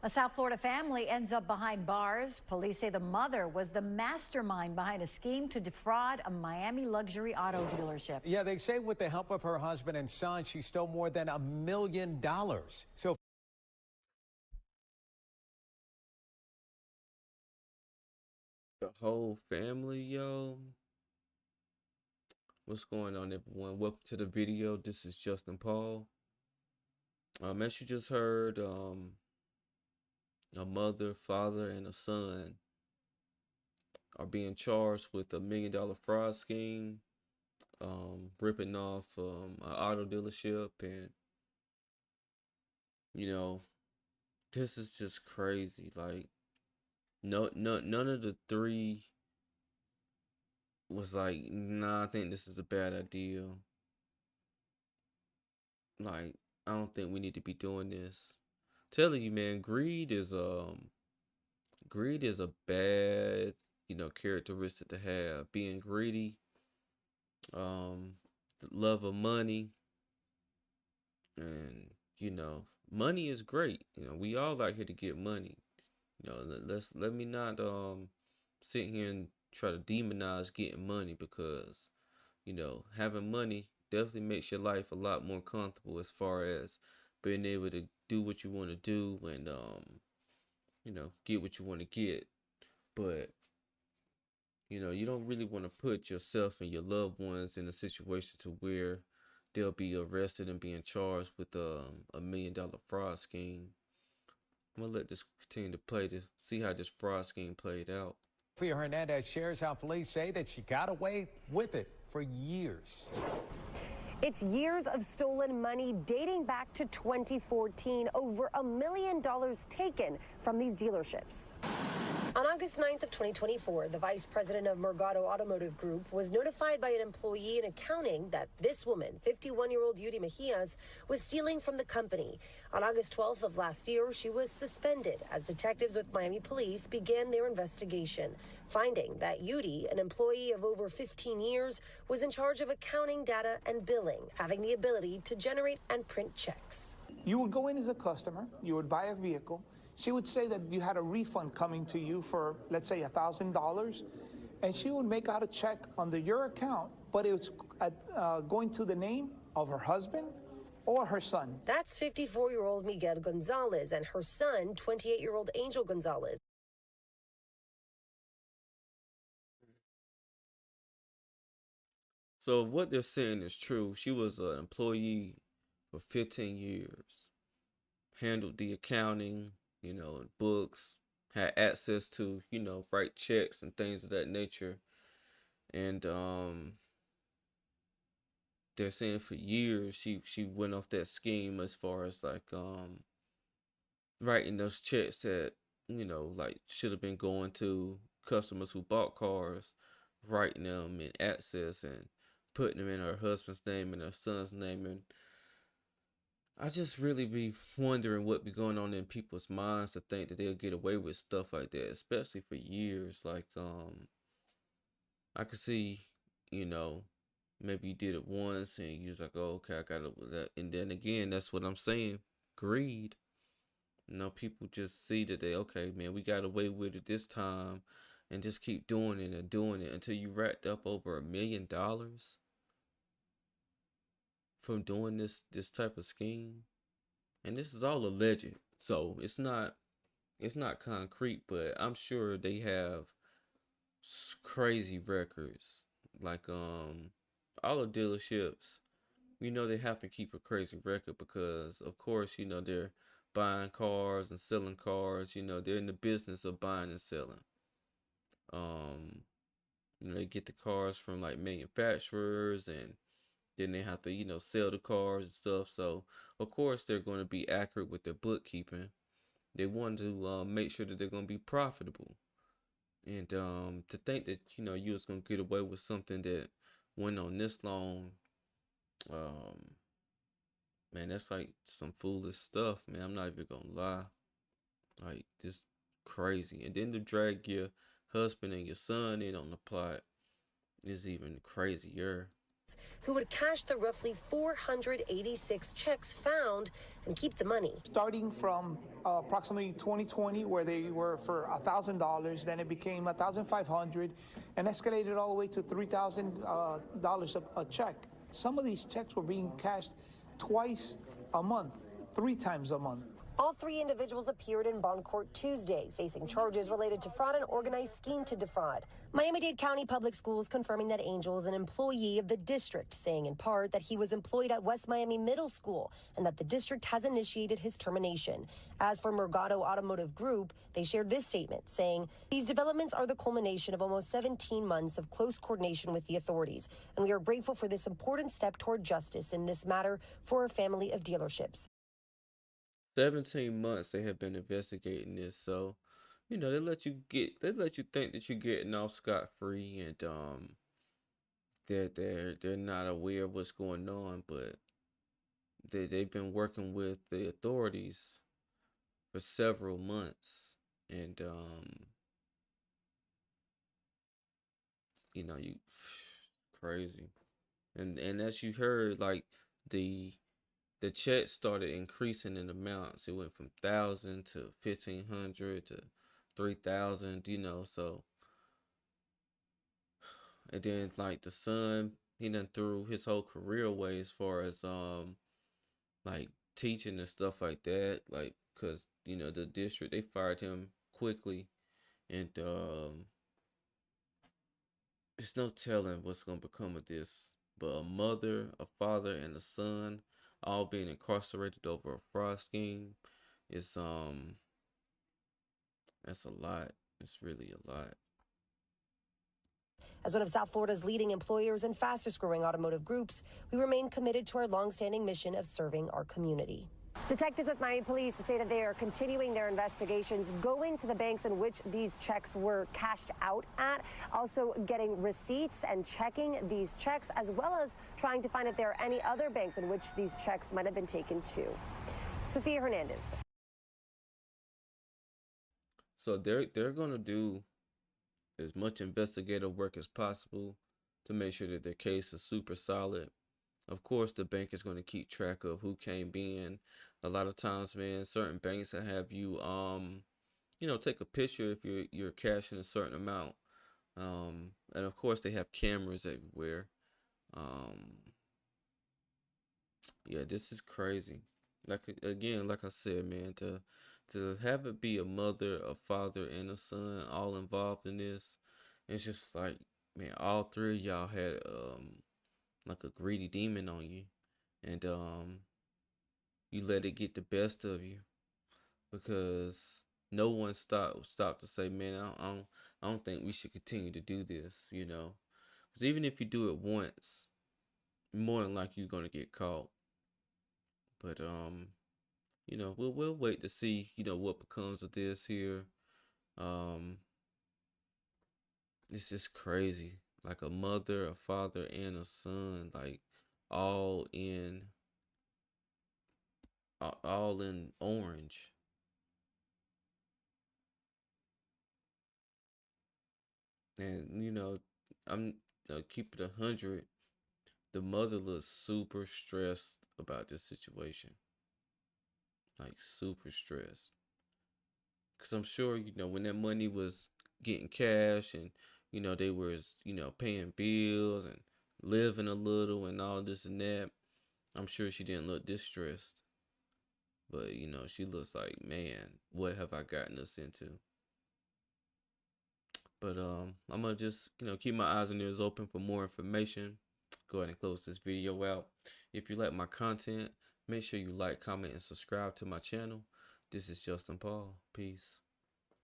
A South Florida family ends up behind bars. Police say the mother was the mastermind behind a scheme to defraud a Miami luxury auto dealership. Yeah, they say with the help of her husband and son, she stole more than $1 million. So The whole family, yo. What's going on, everyone? Welcome to the video. This is Justin Paul. As you just heard, a mother, father, and a son are being charged with a $1 million fraud scheme, ripping off an auto dealership, and you know, this is just crazy. Like, none of the three was like, nah, I think this is a bad idea. Like, I don't think we need to be doing this. Telling you, man, greed is a bad, characteristic to have. Being greedy, the love of money, and money is great. We all out here to get money. Let me not sit here and try to demonize getting money, because having money definitely makes your life a lot more comfortable as far as being able to do what you want to do, and get what you want to get. But you don't really want to put yourself and your loved ones in a situation to where they'll be arrested and being charged with a $1 million fraud scheme. I'm gonna let this continue to play to see how this fraud scheme played out. Sophia Hernandez shares how police say that she got away with it for years. It's years of stolen money dating back to 2014, over $1 million taken from these dealerships. On August 9th of 2024, the vice president of Mercado Automotive Group was notified by an employee in accounting that this woman, 51-year-old Yuri Mejias, was stealing from the company. On August 12th of last year, she was suspended as detectives with Miami police began their investigation, finding that Yuri, an employee of over 15 years, was in charge of accounting, data, and billing, having the ability to generate and print checks. You would go in as a customer, you would buy a vehicle. She would say that you had a refund coming to you for, let's say, $1,000, and she would make out a check under your account, but it was going to the name of her husband or her son. That's 54-year-old Miguel Gonzalez and her son, 28-year-old Angel Gonzalez. So what they're saying is true. She was an employee for 15 years, handled the accounting, books, had access to, write checks and things of that nature. And they're saying for years she went off that scheme as far as like writing those checks that, like should have been going to customers who bought cars, writing them in access and putting them in her husband's name and her son's name. And I just really be wondering what be going on in people's minds to think that they'll get away with stuff like that, especially for years. Like, I could see, maybe you did it once and you was like, oh, okay, I got it with that. And then again, that's what I'm saying. Greed. People just see that okay, man, we got away with it this time, and just keep doing it and doing it until you racked up over $1 million from doing this type of scheme. And this is all alleged, so it's not concrete, but I'm sure they have crazy records. Like all the dealerships, they have to keep a crazy record, because of course, they're buying cars and selling cars. They're in the business of buying and selling. They get the cars from like manufacturers, and then they have to, sell the cars and stuff. So, of course, they're going to be accurate with their bookkeeping. They want to make sure that they're going to be profitable. And to think that, you was going to get away with something that went on this long, man, that's like some foolish stuff, man. I'm not even going to lie. Like, just crazy. And then to drag your husband and your son in on the plot is even crazier. who would cash the roughly 486 checks found and keep the money. Starting from approximately 2020, where they were for $1,000, then it became $1,500, and escalated all the way to $3,000 a check. Some of these checks were being cashed twice a month, 3 times a month. All 3 individuals appeared in bond court Tuesday, facing charges related to fraud and organized scheme to defraud. Miami-Dade County Public Schools confirming that Angel is an employee of the district, saying in part that he was employed at West Miami Middle School and that the district has initiated his termination. As for Mergado Automotive Group, they shared this statement saying, "These developments are the culmination of almost 17 months of close coordination with the authorities, and we are grateful for this important step toward justice in this matter for our family of dealerships." 17 months they have been investigating this, so they let you think that you're getting off scot-free, and they're not aware of what's going on, but they've been working with the authorities for several months, and you crazy. And as you heard, like the checks started increasing in amounts. It went from 1,000 to 1,500 to 3,000, so. And then like the son, he done threw his whole career away as far as like teaching and stuff like that, like because the district, they fired him quickly, and it's no telling what's gonna become of this. But a mother, a father, and a son all being incarcerated over a fraud scheme is that's a lot. It's really a lot. As one of South Florida's leading employers and fastest growing automotive groups, we remain committed to our longstanding mission of serving our community. Detectives with Miami Police say that they are continuing their investigations, going to the banks in which these checks were cashed out at, also getting receipts and checking these checks, as well as trying to find if there are any other banks in which these checks might have been taken to. Sophia Hernandez. So they're going to do as much investigative work as possible to make sure that their case is super solid. Of course, the bank is going to keep track of who came in. A lot of times, man, certain banks will have you, take a picture if you're cashing a certain amount. And of course, they have cameras everywhere. Yeah, this is crazy. Like I said, man, to have it be a mother, a father, and a son all involved in this, it's just like, man, all 3 of y'all had like a greedy demon on you, and you let it get the best of you, because no one stopped to say, man, I don't think we should continue to do this, because even if you do it once, more than likely you're gonna get caught. But we'll wait to see what becomes of this here. It's just crazy, like a mother, a father, and a son, like all in orange. And I'm keep it 100. The mother looks super stressed about this situation, like super stressed, because I'm sure when that money was getting cash, and they was paying bills and living a little and all this and that, I'm sure she didn't look distressed. But she looks like, man, what have I gotten us into? But I'm gonna just keep my eyes and ears open for more information. Go ahead and close this video out. If you like my content, make sure you like, comment, and subscribe to my channel. This is Justin Paul. Peace.